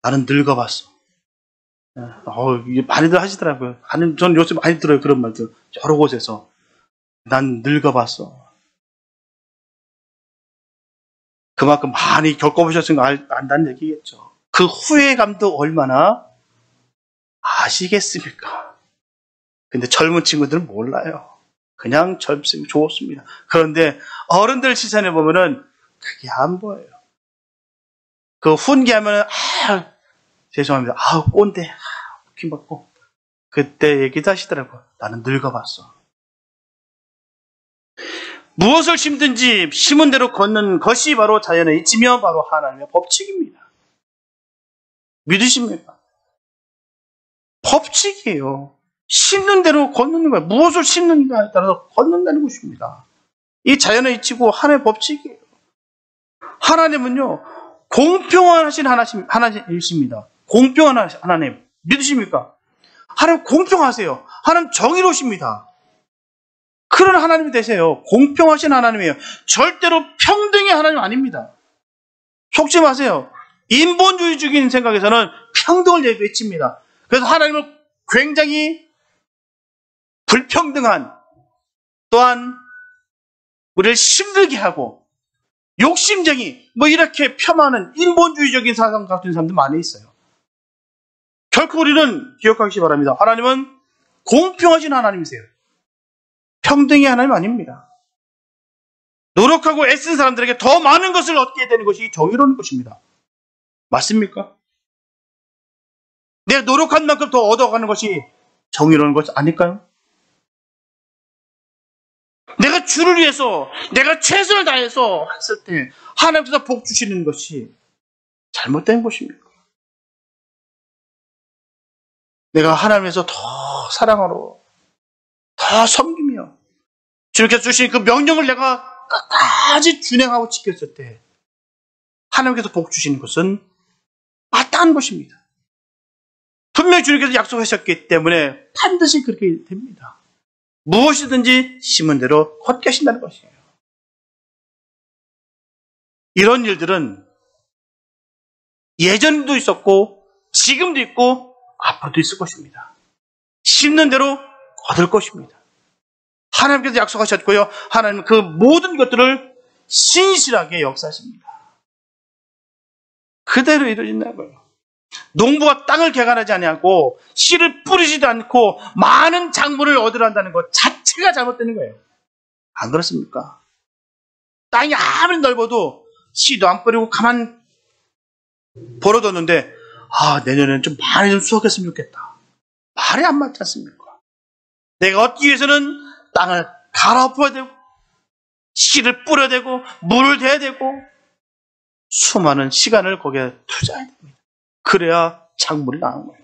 나는 늙어봤어. 이게 많이들 하시더라고요. 전 요즘 많이 들어요. 그런 말들. 여러 곳에서. 난 늙어봤어. 그만큼 많이 겪어보셨으니까 안다는 얘기겠죠. 그 후회감도 얼마나 아시겠습니까? 근데 젊은 친구들은 몰라요. 그냥 젊습니다. 좋습니다. 그런데 어른들 시선에 보면은 그게 안 보여요. 그 훈계하면은 죄송합니다. 꼰대. 웃김 받고 그때 얘기도 하시더라고요. 나는 늙어봤어. 무엇을 심든지 심은 대로 걷는 것이 바로 자연의 이치며 바로 하나님의 법칙입니다. 믿으십니까? 법칙이에요. 심는 대로 걷는 거예요. 무엇을 심는가에 따라서 걷는다는 것입니다. 이 자연의 이치고 하나님의 법칙이에요. 하나님은요, 공평하신 하나님이십니다. 공평한 하나님. 믿으십니까? 하나님 공평하세요. 하나님 정의로우십니다. 그런 하나님이 되세요. 공평하신 하나님이에요. 절대로 평등의 하나님 아닙니다. 속지 마세요. 인본주의적인 생각에서는 평등을 외칩니다. 그래서 하나님을 굉장히 불평등한 또한 우리를 힘들게 하고 욕심쟁이 이렇게 폄하하는 인본주의적인 사상 같은 사람들 많이 있어요. 결코 우리는 기억하시기 바랍니다. 하나님은 공평하신 하나님이세요. 평등의 하나님 아닙니다. 노력하고 애쓴 사람들에게 더 많은 것을 얻게 되는 것이 정의로운 것입니다. 맞습니까? 내가 노력한 만큼 더 얻어가는 것이 정의로운 것 아닐까요? 내가 주를 위해서 내가 최선을 다해서 했을 때 하나님께서 복 주시는 것이 잘못된 것입니까? 내가 하나님에서 더 사랑하러 더 섬기며 주님께서 주신 그 명령을 내가 끝까지 준행하고 지켰을 때 하나님께서 복 주시는 것은 마땅한 것입니다. 분명히 주님께서 약속하셨기 때문에 반드시 그렇게 됩니다. 무엇이든지 심은 대로 걷게 하신다는 것이에요. 이런 일들은 예전도 있었고 지금도 있고 앞으로도 있을 것입니다. 심는 대로 거둘 것입니다. 하나님께서 약속하셨고요. 하나님은 그 모든 것들을 신실하게 역사하십니다. 그대로 이루어진다고요. 농부가 땅을 개간하지 아니하고 씨를 뿌리지도 않고 많은 작물을 얻으란다는 것 자체가 잘못되는 거예요. 안 그렇습니까? 땅이 아무리 넓어도 씨도 안 뿌리고 가만 벌어뒀는데 내년에는 좀 많이 좀 수확했으면 좋겠다. 말이 안 맞지 않습니까? 내가 얻기 위해서는 땅을 갈아엎어야 되고 씨를 뿌려야 되고 물을 대야 되고 수많은 시간을 거기에 투자해야 됩니다. 그래야 작물이 나는 거예요.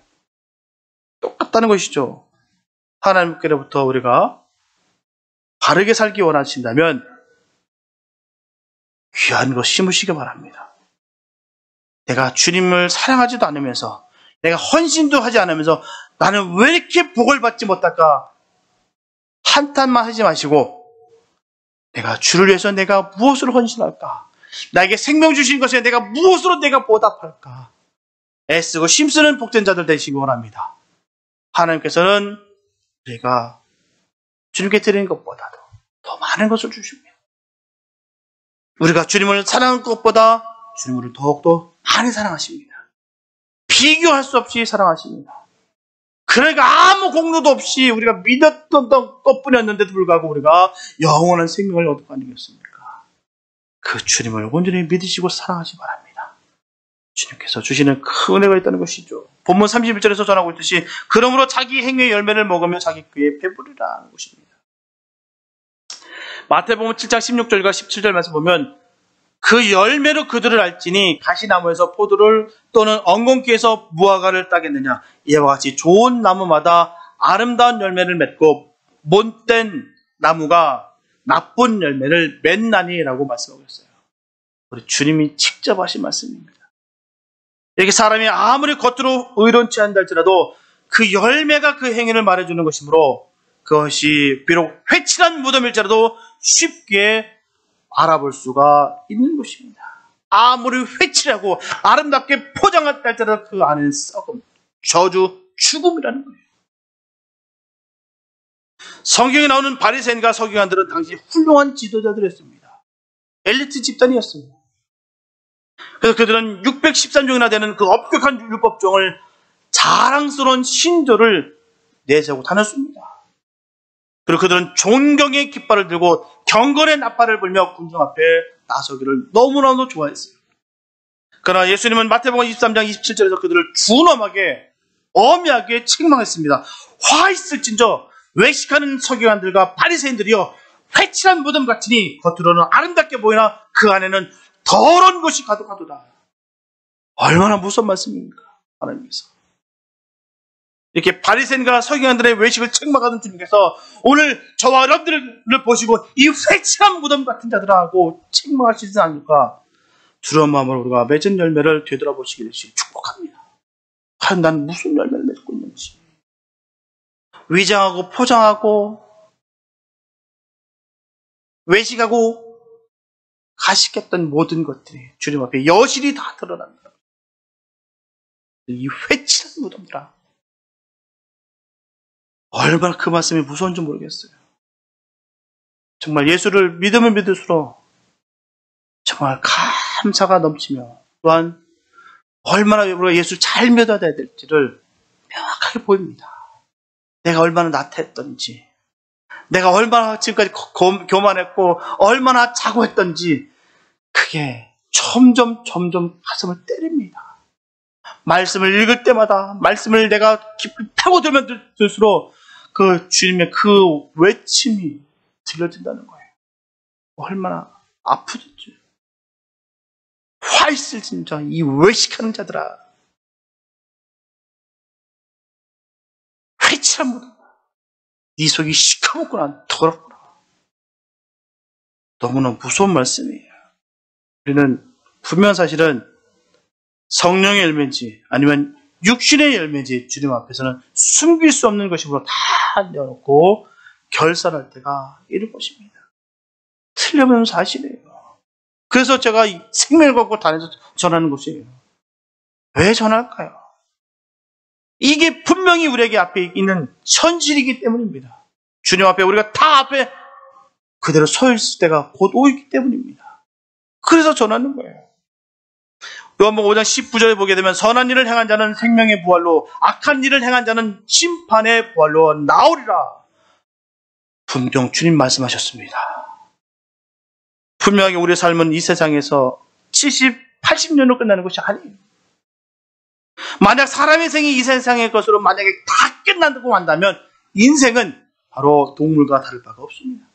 똑같다는 것이죠. 하나님께로부터 우리가 바르게 살기 원하신다면 귀한 것 심으시기 바랍니다. 내가 주님을 사랑하지도 않으면서 내가 헌신도 하지 않으면서 나는 왜 이렇게 복을 받지 못할까 한탄만 하지 마시고 내가 주를 위해서 내가 무엇으로 헌신할까? 나에게 생명 주신 것에 내가 무엇으로 내가 보답할까? 애쓰고 힘쓰는 복된 자들 되시기 원합니다. 하나님께서는 우리가 주님께 드리는 것보다도 더 많은 것을 주십니다. 우리가 주님을 사랑하는 것보다 주님을 더욱더 많이 사랑하십니다. 비교할 수 없이 사랑하십니다. 그러니까 아무 공로도 없이 우리가 믿었던 것뿐이었는데도 불구하고 우리가 영원한 생명을 얻을 거 아니겠습니까? 그 주님을 온전히 믿으시고 사랑하시기 바랍니다. 주님께서 주시는 큰 은혜가 있다는 것이죠. 본문 31절에서 전하고 있듯이 그러므로 자기 행위의 열매를 먹으며 자기 꾀에 배부르라 하는 것입니다. 마태복음 7장 16절과 17절 말씀 보면 그 열매로 그들을 알지니 가시나무에서 포도를 또는 엉겅퀴에서 무화과를 따겠느냐. 이와 같이 좋은 나무마다 아름다운 열매를 맺고 못된 나무가 나쁜 열매를 맺나니라고 말씀하고 있어요. 우리 주님이 직접 하신 말씀입니다. 이렇게 사람이 아무리 겉으로 의롭지 않다 할지라도 그 열매가 그 행위를 말해주는 것이므로 그것이 비록 회칠한 무덤일지라도 쉽게 알아볼 수가 있는 것입니다. 아무리 회칠하고 아름답게 포장했다 할지라도 그 안에는 썩음, 저주, 죽음이라는 거예요. 성경에 나오는 바리새인과 서기관들은 당시 훌륭한 지도자들이었습니다. 엘리트 집단이었습니다. 그래서 그들은 613종이나 되는 그 엄격한 율법종을 자랑스러운 신조를 내세우고 다녔습니다. 그리고 그들은 존경의 깃발을 들고 경건의 나팔을 불며 군중 앞에 나서기를 너무나도 좋아했어요. 그러나 예수님은 마태복음 23장 27절에서 그들을 준엄하게 엄하게 책망했습니다. 화 있을진저 외식하는 서기관들과 바리새인들이여 회칠한 무덤 같으니 겉으로는 아름답게 보이나 그 안에는 더러운 것이 가득하도다. 얼마나 무서운 말씀입니까? 하나님께서 이렇게 바리새인과 서기관들의 외식을 책망하던 주님께서 오늘 저와 여러분들을 보시고 이 회칠한 무덤 같은 자들하고 책망하시지 않을까? 두려운 마음으로 우리가 맺은 열매를 되돌아보시기를 축복합니다. 과연 난 무슨 열매를 맺고 있는지. 위장하고 포장하고 외식하고 가식했던 모든 것들이 주님 앞에 여실히 다 드러난다. 이 회칠한 무덤이라. 얼마나 그 말씀이 무서운지 모르겠어요. 정말 예수를 믿으면 믿을수록 정말 감사가 넘치며 또한 얼마나 우리가 예수를 잘 믿어야 될지를 명확하게 보입니다. 내가 얼마나 나태했던지, 내가 얼마나 지금까지 교만했고 얼마나 자고했던지 그게 점점 가슴을 때립니다. 말씀을 읽을 때마다 말씀을 내가 깊이 파고들면 들수록 그 주님의 그 외침이 들려진다는 거예요. 얼마나 아프든지. 화 있을 진짜 이 외식하는 자들아. 회치한 모든 네 속이 시커멓구나. 더럽구나. 너무나 무서운 말씀이에요. 우리는 분명 사실은 성령의 열매인지 아니면 육신의 열매인지 주님 앞에서는 숨길 수 없는 것이므로 다 내어놓고 결산할 때가 이럴 것입니다. 틀려면 사실이에요. 그래서 제가 이 생명을 갖고 다니면서 전하는 것이에요. 왜 전할까요? 이게 분명히 우리에게 앞에 있는 현실이기 때문입니다. 주님 앞에 우리가 다 앞에 그대로 서 있을 때가 곧 오기 때문입니다. 그래서 전하는 거예요. 요한복음 5장 19절에 보게 되면 선한 일을 행한 자는 생명의 부활로 악한 일을 행한 자는 심판의 부활로 나오리라. 분명 주님 말씀하셨습니다. 분명하게 우리의 삶은 이 세상에서 70, 80년으로 끝나는 것이 아니에요. 만약 사람의 생이 이 세상의 것으로 만약에 다 끝난다고 한다면 인생은 바로 동물과 다를 바가 없습니다.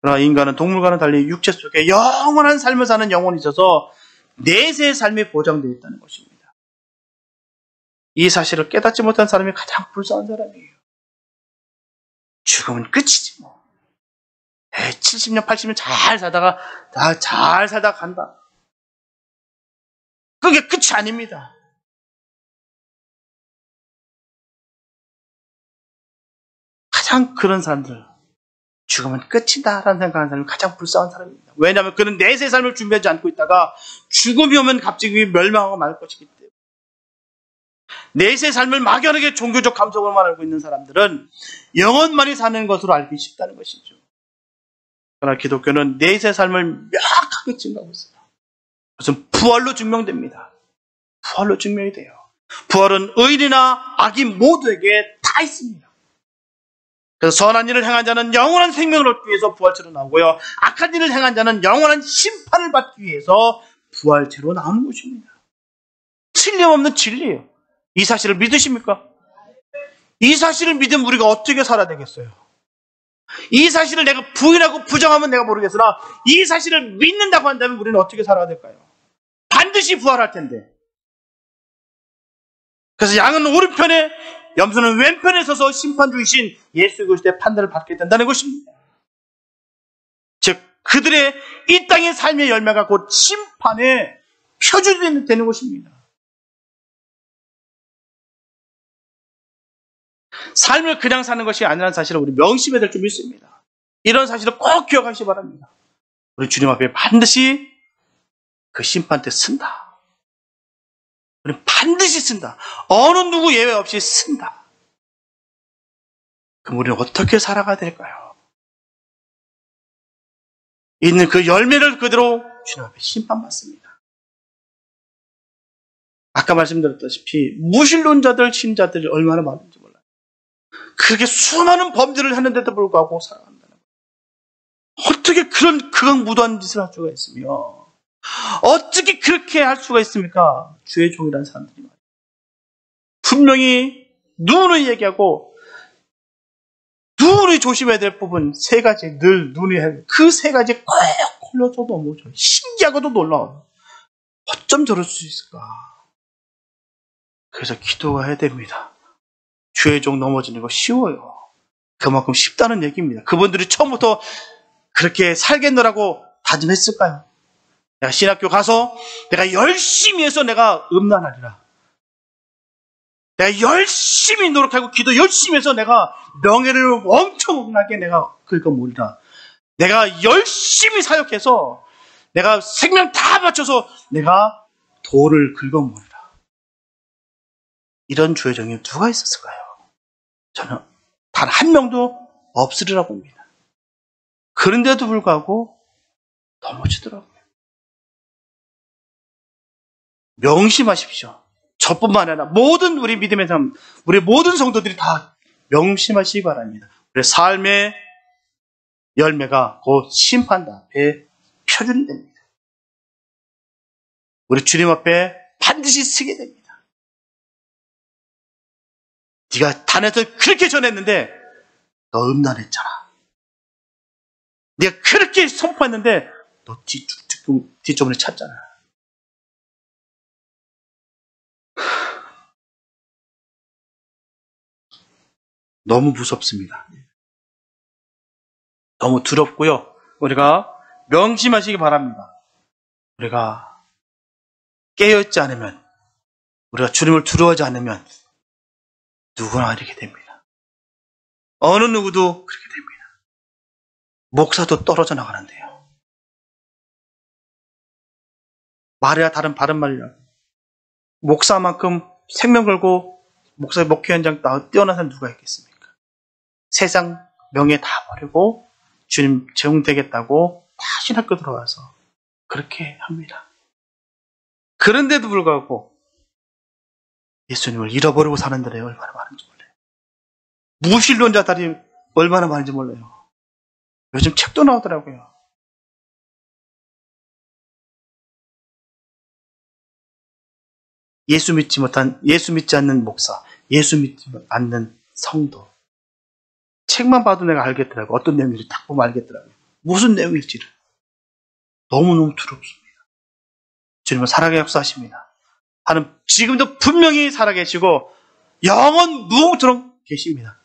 그러나 인간은 동물과는 달리 육체 속에 영원한 삶을 사는 영혼이 있어서 내세의 삶이 보장되어 있다는 것입니다. 이 사실을 깨닫지 못한 사람이 가장 불쌍한 사람이에요. 죽음은 끝이지 뭐. 70년, 80년 잘 살다가 간다. 그게 끝이 아닙니다. 가장 그런 사람들, 죽으면 끝이다라는 생각하는 사람이 가장 불쌍한 사람입니다. 왜냐하면 그는 내세의 삶을 준비하지 않고 있다가 죽음이 오면 갑자기 멸망하고 말 것이기 때문에. 내세의 삶을 막연하게 종교적 감성으로만 알고 있는 사람들은 영원만이 사는 것으로 알기 쉽다는 것이죠. 그러나 기독교는 내세의 삶을 명확하게 증거하고 있어요. 그것은 부활로 증명됩니다. 부활로 증명이 돼요. 부활은 의인이나 악인 모두에게 다 있습니다. 그래서 선한 일을 행한 자는 영원한 생명을 얻기 위해서 부활체로 나오고요. 악한 일을 행한 자는 영원한 심판을 받기 위해서 부활체로 나오는 것입니다. 틀림없는 진리예요. 이 사실을 믿으십니까? 이 사실을 믿으면 우리가 어떻게 살아야 되겠어요? 이 사실을 내가 부인하고 부정하면 내가 모르겠으나 이 사실을 믿는다고 한다면 우리는 어떻게 살아야 될까요? 반드시 부활할 텐데. 그래서 양은 오른편에 염소는 왼편에 서서 심판주이신 예수 그리스도의 판단을 받게 된다는 것입니다. 즉 그들의 이 땅의 삶의 열매가 곧 심판의 표준이 되는 것입니다. 삶을 그냥 사는 것이 아니라는 사실을 우리 명심해야 될 줄 믿습니다. 이런 사실을 꼭 기억하시기 바랍니다. 우리 주님 앞에 반드시 그 심판 때 쓴다. 우리는 반드시 쓴다. 어느 누구 예외 없이 쓴다. 그럼 우리는 어떻게 살아가야 될까요? 있는 그 열매를 그대로 주님 앞에 심판받습니다. 아까 말씀드렸다시피 무신론자들, 신자들이 얼마나 많은지 몰라요. 그렇게 수많은 범죄를 했는데도 불구하고 살아간다는 거예요. 어떻게 그런 극악무도한 짓을 할 수가 있으며 어떻게 그렇게 할 수가 있습니까? 주의 종이라는 사람들이 말이에요. 분명히 눈을 얘기하고 눈이 조심해야 될 부분 세 가지 늘 눈이 해야 돼. 그 세 가지 꼭 걸려서 너무 신기하고도 놀라워요. 어쩜 저럴 수 있을까? 그래서 기도가 해야 됩니다. 주의 종 넘어지는 거 쉬워요. 그만큼 쉽다는 얘기입니다. 그분들이 처음부터 그렇게 살겠노라고 다짐했을까요? 내가 신학교 가서 내가 열심히 해서 내가 음란하리라. 내가 열심히 노력하고 기도 열심히 해서 내가 명예를 엄청나게 내가 긁어모으리라. 내가 열심히 사역해서 내가 생명 다 바쳐서 내가 도를 긁어모으리라. 이런 주의 종이 누가 있었을까요? 저는 단 한 명도 없으리라고 봅니다. 그런데도 불구하고 넘어지더라고요. 명심하십시오. 저뿐만 아니라 모든 우리 믿음의 삶, 우리 모든 성도들이 다 명심하시기 바랍니다. 우리 삶의 열매가 곧 심판 앞에 표준이 됩니다. 우리 주님 앞에 반드시 쓰게 됩니다. 네가 단에서 그렇게 전했는데 너 음란했잖아. 네가 그렇게 선포했는데 너 뒷주머니 찾잖아. 너무 무섭습니다. 너무 두렵고요. 우리가 명심하시기 바랍니다. 우리가 깨어있지 않으면, 우리가 주님을 두려워하지 않으면 누구나 이렇게 됩니다. 어느 누구도 그렇게 됩니다. 목사도 떨어져 나가는데요. 말해야 다른 바른 말이라고. 목사만큼 생명 걸고 목사의 목회 현장 뛰어난 사람 누가 있겠습니까? 세상 명예 다 버리고 주님 제공되겠다고 다 신학교 들어와서 그렇게 합니다. 그런데도 불구하고 예수님을 잃어버리고 사는 데에 얼마나 많은지 몰라요. 무신론자들이 얼마나 많은지 몰라요. 요즘 책도 나오더라고요. 예수 믿지 않는 목사, 예수 믿지 않는 성도. 책만 봐도 내가 알겠더라고요. 어떤 내용인지 딱 보면 알겠더라고요. 무슨 내용일지를. 너무너무 두렵습니다. 주님은 살아계 역사하십니다. 하나님 지금도 분명히 살아계시고 영원 무궁토록 계십니다.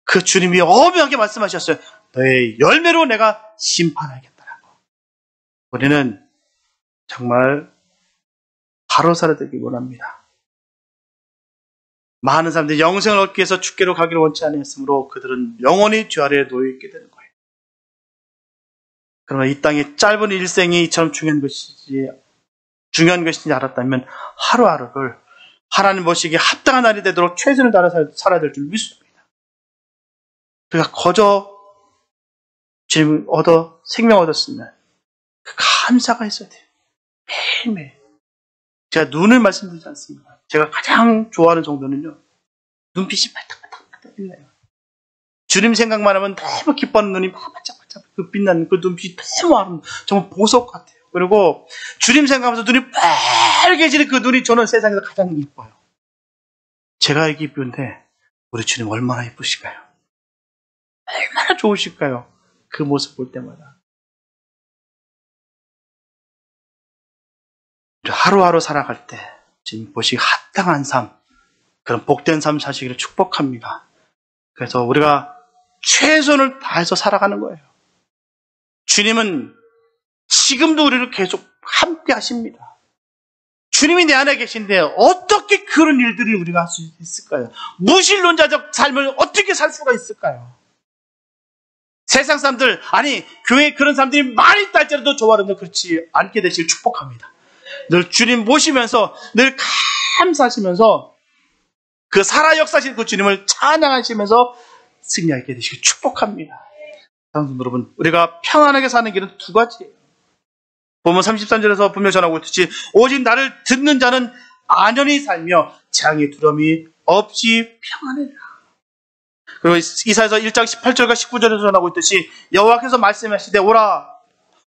그 주님이 엄하게 말씀하셨어요. 너의 열매로 내가 심판하겠다라고. 우리는 정말 바로 살아되기 원합니다. 많은 사람들이 영생을 얻기 위해서 주께로 가기를 원치 않았으므로 그들은 영원히 죄 아래에 놓여있게 되는 거예요. 그러나 이 땅의 짧은 일생이 이처럼 중요한 것인지 알았다면 하루하루를 하나님 보시기에 합당한 날이 되도록 최선을 다해 살아야 될 줄 믿습니다. 그가 거저 주님 생명 얻었으면 그 감사가 있어야 돼요. 매일매일. 제가 눈을 말씀드리지 않습니다. 제가 가장 좋아하는 정도는요. 눈빛이 반짝반짝 빛나요. 주님 생각만 하면 너무 기뻐하는 눈이 반짝반짝 그 빛나는 그 눈빛이 너무 아름다워. 정말 보석 같아요. 그리고 주님 생각하면서 눈이 빨개지는 그 눈이 저는 세상에서 가장 이뻐요. 제가 이게 이쁜데 우리 주님 얼마나 이쁘실까요? 얼마나 좋으실까요? 그 모습 볼 때마다. 하루하루 살아갈 때 주님 보시기 합당한 삶, 그런 복된 삶 사시기를 축복합니다. 그래서 우리가 최선을 다해서 살아가는 거예요. 주님은 지금도 우리를 계속 함께 하십니다. 주님이 내 안에 계신데 어떻게 그런 일들을 우리가 할 수 있을까요? 무신론자적 삶을 어떻게 살 수가 있을까요? 세상 사람들, 아니 교회에 그런 사람들이 많이 있다 할지라도 저와 여러분들 그렇지 않게 되시길 축복합니다. 늘 주님 모시면서 늘 감사하시면서 그 살아 역사하신 그 주님을 찬양하시면서 승리하게 되시길 축복합니다. 사랑하는 여러분, 우리가 평안하게 사는 길은 두 가지예요. 보면 33절에서 분명히 전하고 있듯이 오직 나를 듣는 자는 안연히 살며 재앙의 두려움이 없이 평안해라. 그리고 이사야서 1장 18절과 19절에서 전하고 있듯이 여호와께서 말씀하시되 오라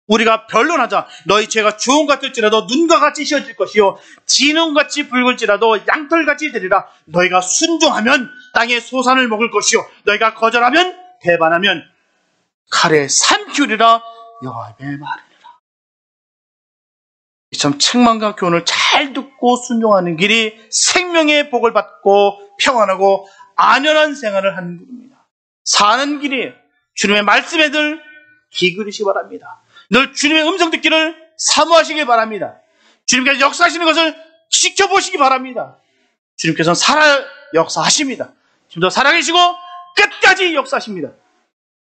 우리가 변론하자. 너희 죄가 주홍 같을지라도 눈과 같이 씌어질 것이요 진홍같이 붉을지라도 양털같이 되리라. 너희가 순종하면 땅의 소산을 먹을 것이요 너희가 거절하면 배반하면 칼에 삼키리라. 여호와의 말이라. 참 책망과 교훈을 잘 듣고 순종하는 길이 생명의 복을 받고 평안하고 안연한 생활을 하는 길입니다. 사는 길이에요. 주님의 말씀에 늘 기울이시기 바랍니다. 늘 주님의 음성 듣기를 사모하시기 바랍니다. 주님께서 역사하시는 것을 지켜보시기 바랍니다. 주님께서는 살아 역사하십니다. 지금도 살아계시고 끝까지 역사하십니다.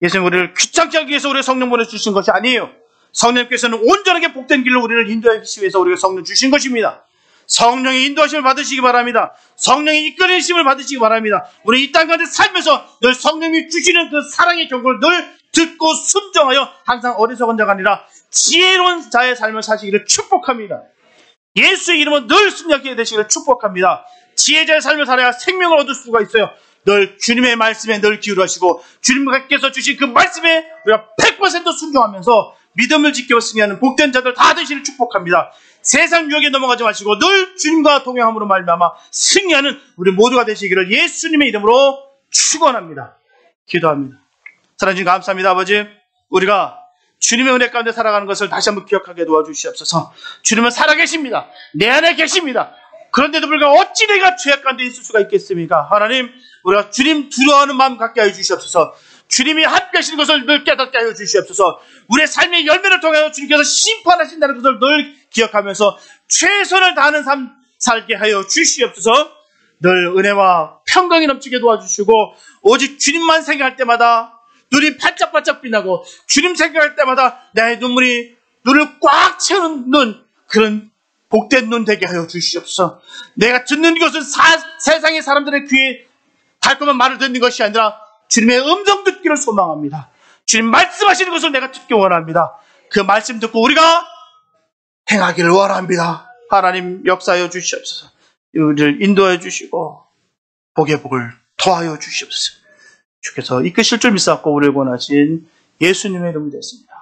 예수님 우리를 귀찮게 하기 위해서 우리의 성령 보내주신 것이 아니에요. 성령께서는 온전하게 복된 길로 우리를 인도하기 위해서 우리가 성령 주신 것입니다. 성령의 인도하심을 받으시기 바랍니다. 성령의 이끌리심을 받으시기 바랍니다. 우리 이 땅 가운데 살면서 늘 성령이 주시는 그 사랑의 경고를 늘 듣고 순종하여 항상 어리석은 자가 아니라 지혜로운 자의 삶을 사시기를 축복합니다. 예수의 이름은 늘 승리하게 되시기를 축복합니다. 지혜자의 삶을 살아야 생명을 얻을 수가 있어요. 늘 주님의 말씀에 늘 기울여하시고 주님께서 주신 그 말씀에 우리가 100% 순종하면서 믿음을 지켜 승리하는 복된 자들 다 되시를 축복합니다. 세상 유혹에 넘어가지 마시고 늘 주님과 동행함으로 말미암아 승리하는 우리 모두가 되시기를 예수님의 이름으로 축원합니다. 기도합니다. 사랑하는 주님 감사합니다. 아버지, 우리가 주님의 은혜 가운데 살아가는 것을 다시 한번 기억하게 도와주시옵소서. 주님은 살아계십니다. 내 안에 계십니다. 그런데도 불구하고 어찌 내가 죄악 가운데 있을 수가 있겠습니까? 하나님, 우리가 주님 두려워하는 마음 갖게 하여 주시옵소서. 주님이 함께 하시는 것을 늘 깨닫게 하여 주시옵소서. 우리의 삶의 열매를 통하여 주님께서 심판하신다는 것을 늘 기억하면서 최선을 다하는 삶 살게 하여 주시옵소서. 늘 은혜와 평강이 넘치게 도와주시고 오직 주님만 생각할 때마다 눈이 반짝반짝 빛나고 주님 생각할 때마다 나의 눈물이 눈을 꽉 채우는 눈, 그런 복된 눈 되게 하여 주시옵소서. 내가 듣는 것은 세상의 사람들의 귀에 달콤한 말을 듣는 것이 아니라 주님의 음성 듣기를 소망합니다. 주님 말씀하시는 것을 내가 듣기 원합니다. 그 말씀 듣고 우리가 행하기를 원합니다. 하나님 역사하여 주시옵소서. 우리를 인도하여 주시고 복의 복을 더하여 주시옵소서. 주께서 이끄실 줄 믿사옵고 우리를 원하신 예수님의 이름이 됐습니다.